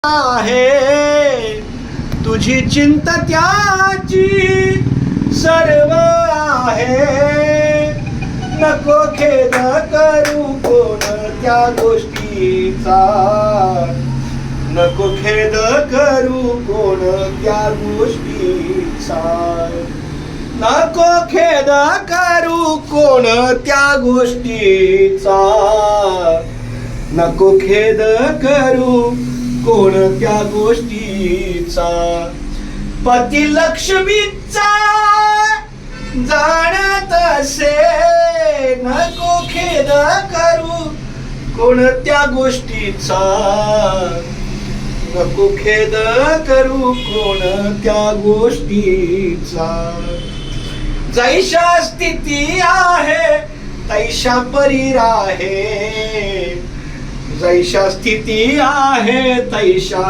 आहे तुझी चिंता त्याची सर्व आहे. नको खेद करू कोणत्या गोष्टीचा, नको खेद करू कोणत्या गोष्टीचा, नको खेद करू कोणत्या गोष्टीचा, नको खेद करू कोणत्या गोष्टीचा. पती लक्ष्मीचा जाणत असे, नको खेद करू कोणत्या गोष्टीचा, नको खेद करू कोणत्या गोष्टीचा. जैशा स्थिती आहे तैशा परी राहे, जैशा स्थिती आहे तैशा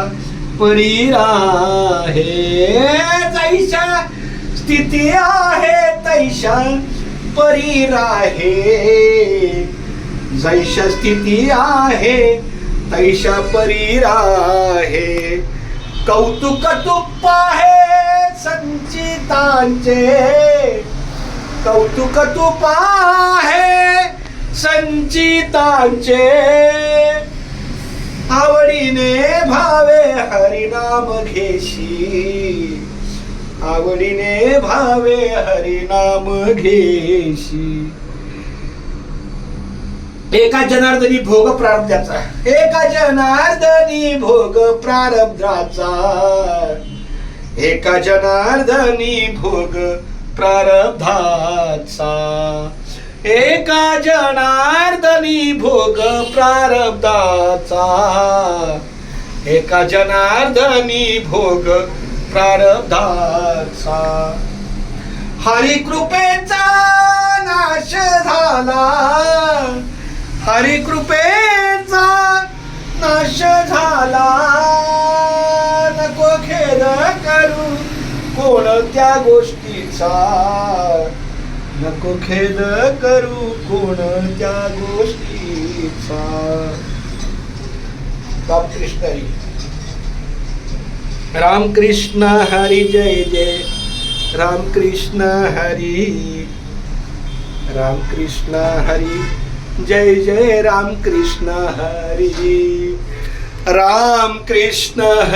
परी राहे, जैशा स्थिती आहे तैशा परी राहे, जैशा स्थिती आहे तैशा परी राहे. कौतुक तुप्प आहे संचितांचे, कौतुक तुप्प आहे संचितांचे. आवडीने भावे हरिनाम घेशी, आवडीने भावे हरिनाम घेशी. एका जनार्दनी भोग प्रारब्धाचा, एका जनार्दनी भोग प्रारब्धाचा, एका जनार्दनी भोग प्रारब्धाचा, एका जनार्दनी भोग प्रारब्धाचा, एका जनार्दनी भोग प्रारब्धाचा. हरी कृपेचा नाश झाला, हरी कृपेचा नाश झाला. नको खेद करू कोणत्या गोष्टीचा, नको खेद करू कोणत्या गोष्टीचा. रामकृष्ण हरी, रामकृष्ण हरी जय जय, रामकृष्ण हरी, रामकृष्ण हरी जय जय, रामकृष्ण हरी, रामकृष्ण हरी.